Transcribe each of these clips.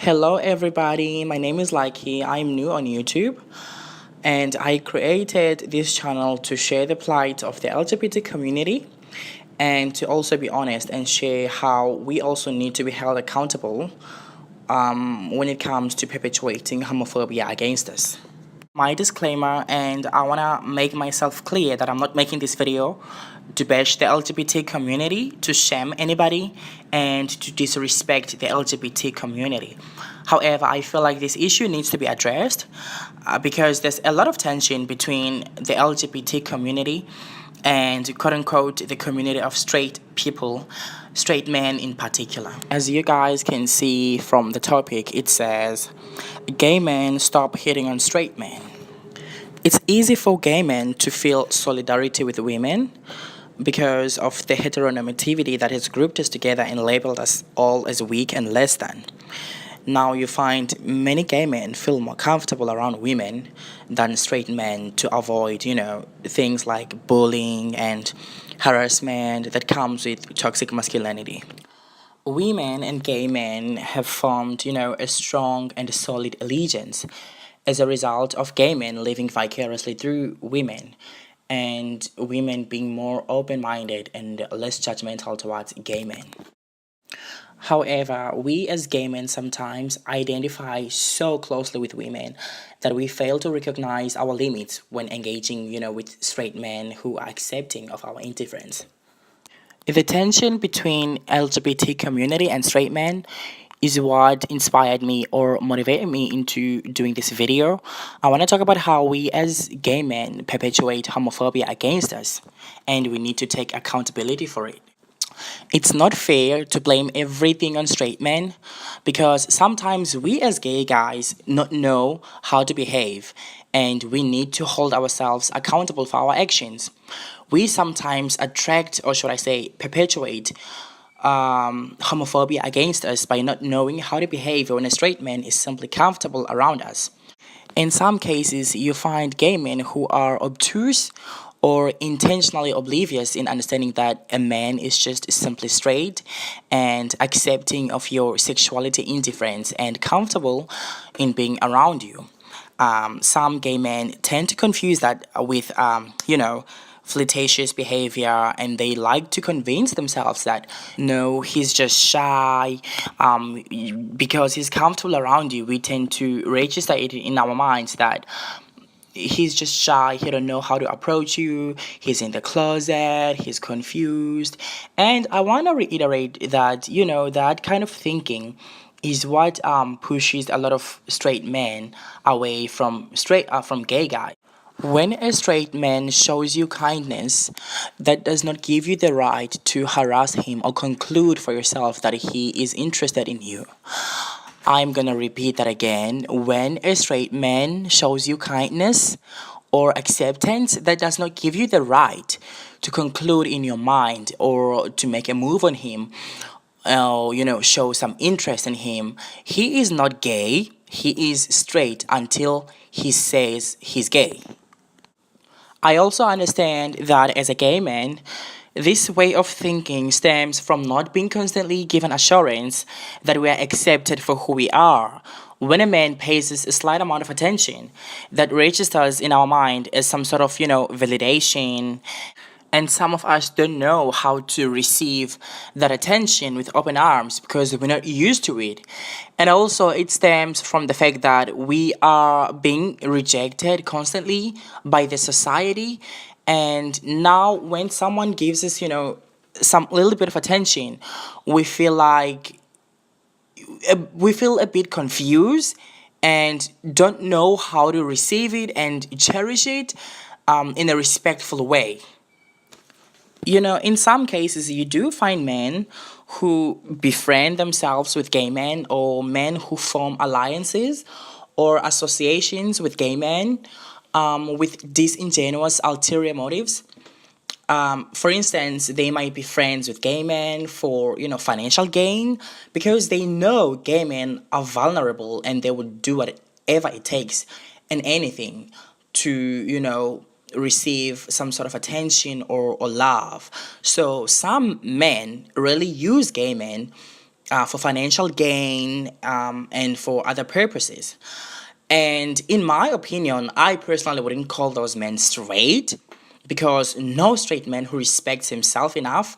Hello, everybody. My name is Likey. I'm new on YouTube, and I created this channel to share the plight of the LGBT community and to also be honest and share how we also need to be held accountable when it comes to perpetuating homophobia against us. My disclaimer, and I want to make myself clear that I'm not making this video to bash the LGBT community, to shame anybody, and to disrespect the LGBT community. However, I feel like this issue needs to be addressed because there's a lot of tension between the LGBT community and quote unquote the community of straight people, straight men in particular. As you guys can see from the topic, it says, "Gay men stop hitting on straight men." It's easy for gay men to feel solidarity with women because of the heteronormativity that has grouped us together and labeled us all as weak and less than. Now you find many gay men feel more comfortable around women than straight men to avoid, things like bullying and harassment that comes with toxic masculinity. Women and gay men have formed, a strong and solid allegiance as a result of gay men living vicariously through women and women being more open minded and less judgmental towards gay men. However, we as gay men sometimes identify so closely with women that we fail to recognize our limits when engaging, with straight men who are accepting of our indifference. The tension between LGBT community and straight men is what inspired me or motivated me into doing this video. I want to talk about how we as gay men perpetuate homophobia against us, and we need to take accountability for it. It's not fair to blame everything on straight men because sometimes we as gay guys not know how to behave and we need to hold ourselves accountable for our actions. We sometimes attract, or should I say, perpetuate homophobia against us by not knowing how to behave when a straight man is simply comfortable around us. In some cases, you find gay men who are obtuse or intentionally oblivious in understanding that a man is just simply straight and accepting of your sexuality indifference and comfortable in being around you. Some gay men tend to confuse that with, flirtatious behavior, and they like to convince themselves that no, he's just shy. Because he's comfortable around you, we tend to register it in our minds that he's just shy, he don't know how to approach you, he's in the closet, he's confused. And I want to reiterate that, that kind of thinking is what pushes a lot of straight men away from gay guys. When a straight man shows you kindness, that does not give you the right to harass him or conclude for yourself that he is interested in you. I'm gonna repeat that again. When a straight man shows you kindness or acceptance, that does not give you the right to conclude in your mind or to make a move on him, show some interest in him. He is not gay, he is straight until he says he's gay. I also understand that as a gay man, this way of thinking stems from not being constantly given assurance that we are accepted for who we are. When a man pays us a slight amount of attention, that registers in our mind as some sort of, validation, and some of us don't know how to receive that attention with open arms because we're not used to it. And also, it stems from the fact that we are being rejected constantly by the society. And now, when someone gives us, some little bit of attention, we feel like we feel a bit confused and don't know how to receive it and cherish it in a respectful way. In some cases, you do find men who befriend themselves with gay men or men who form alliances or associations with gay men with disingenuous ulterior motives. For instance, they might be friends with gay men for, financial gain because they know gay men are vulnerable and they would do whatever it takes and anything to, receive some sort of attention or love. So some men really use gay men for financial gain, and for other purposes. And in my opinion, I personally wouldn't call those men straight, because no straight man who respects himself enough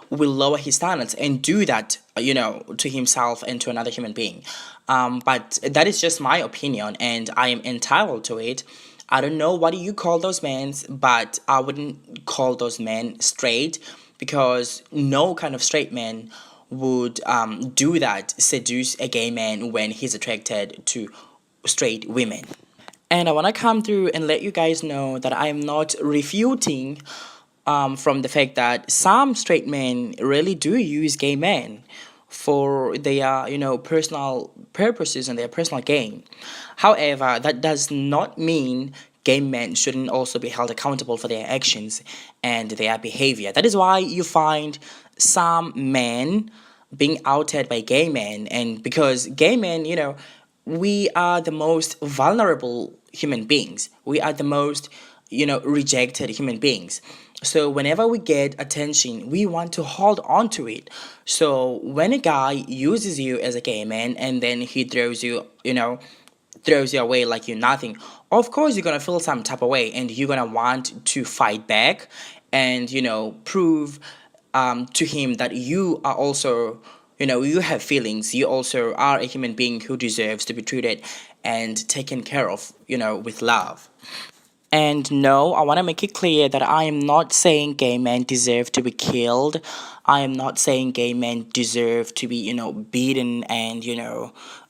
will lower his standards and do that, to himself and to another human being. But that is just my opinion, and I am entitled to it. I don't know what you call those men, but I wouldn't call those men straight, because no kind of straight man would do that, seduce a gay man when he's attracted to straight women. And I want to come through and let you guys know that I am not refuting from the fact that some straight men really do use gay men for their, personal purposes and their personal gain. However, that does not mean gay men shouldn't also be held accountable for their actions and their behavior. That is why you find some men being outed by gay men, and because gay men, we are the most vulnerable human beings. We are the most, rejected human beings. So whenever we get attention, we want to hold on to it. So when a guy uses you as a gay man and then he throws you away like you're nothing, of course you're gonna feel some type of way, and you're gonna want to fight back and, prove to him that you are also, you have feelings. You also are a human being who deserves to be treated and taken care of, with love. And no, I want to make it clear that I am not saying gay men deserve to be killed. I am not saying gay men deserve to be, beaten and,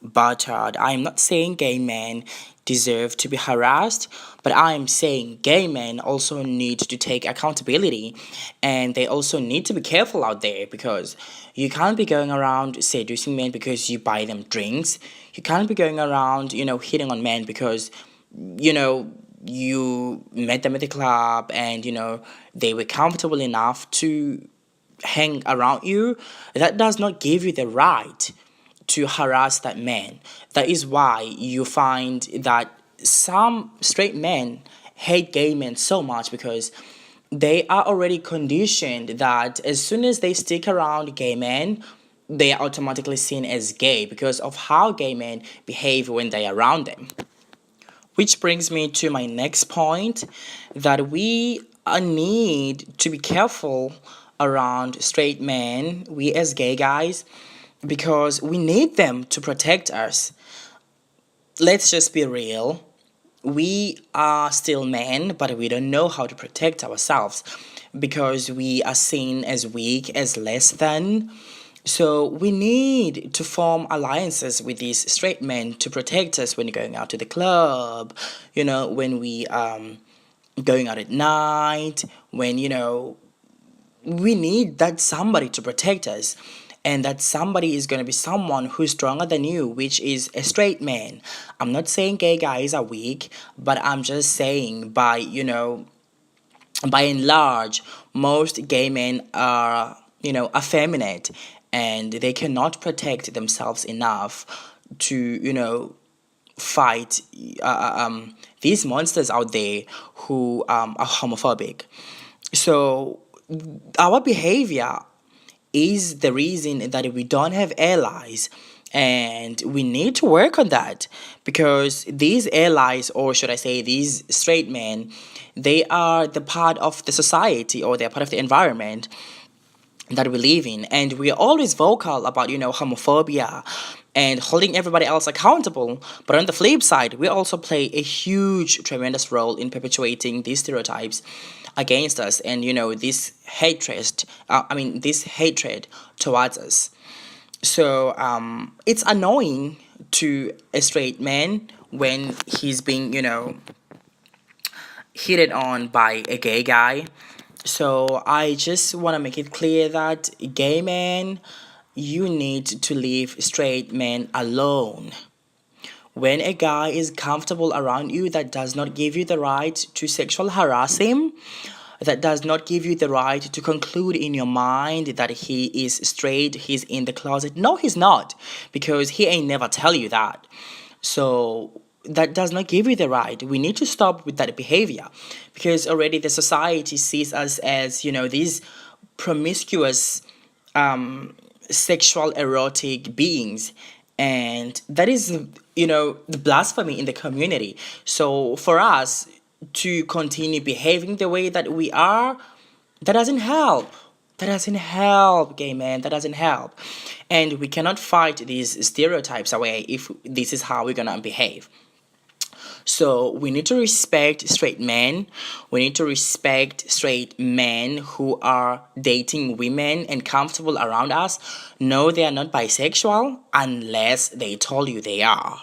battered. I am not saying gay men deserve to be harassed, but I am saying gay men also need to take accountability, and they also need to be careful out there, because you can't be going around seducing men because you buy them drinks. You can't be going around, hitting on men because, you know, you met them at the club and they were comfortable enough to hang around you. That does not give you the right to harass that man. That is why you find that some straight men hate gay men so much, because they are already conditioned that as soon as they stick around gay men, they are automatically seen as gay because of how gay men behave when they are around them. Which brings me to my next point, that we need to be careful around straight men, we as gay guys, because we need them to protect us. Let's just be real. We are still men, but we don't know how to protect ourselves because we are seen as weak, as less than. So we need to form alliances with these straight men to protect us when going out to the club, when we going out at night, when we need that somebody to protect us. And that somebody is going to be someone who's stronger than you, which is a straight man. I'm not saying gay guys are weak, but I'm just saying by and large, most gay men are, effeminate, and they cannot protect themselves enough to, fight these monsters out there who are homophobic. So our behavior is the reason that we don't have allies, and we need to work on that, because these allies, or should I say these straight men, they are the part of the society, or they're part of the environment that we live in, and we are always vocal about homophobia and holding everybody else accountable. But on the flip side, we also play a huge, tremendous role in perpetuating these stereotypes against us, and this hatred towards us. So it's annoying to a straight man when he's being hit on by a gay guy. So I just want to make it clear that gay men, you need to leave straight men alone. When a guy is comfortable around you, that does not give you the right to sexual harass him. That does not give you the right to conclude in your mind that he is straight, he's in the closet. No, he's not, because he ain't never tell you that. So that does not give you the right. We need to stop with that behavior, because already the society sees us as these promiscuous sexual erotic beings, and that is, the blasphemy in the community. So for us to continue behaving the way that we are, that doesn't help. That doesn't help, gay man. That doesn't help. And we cannot fight these stereotypes away if this is how we're gonna behave. So we need to respect straight men. We need to respect straight men who are dating women and comfortable around us. No, they are not bisexual unless they told you they are.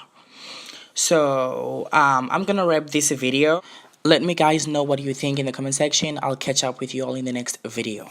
So I'm gonna wrap this video. Let me guys know what you think in the comment section. I'll catch up with you all in the next video.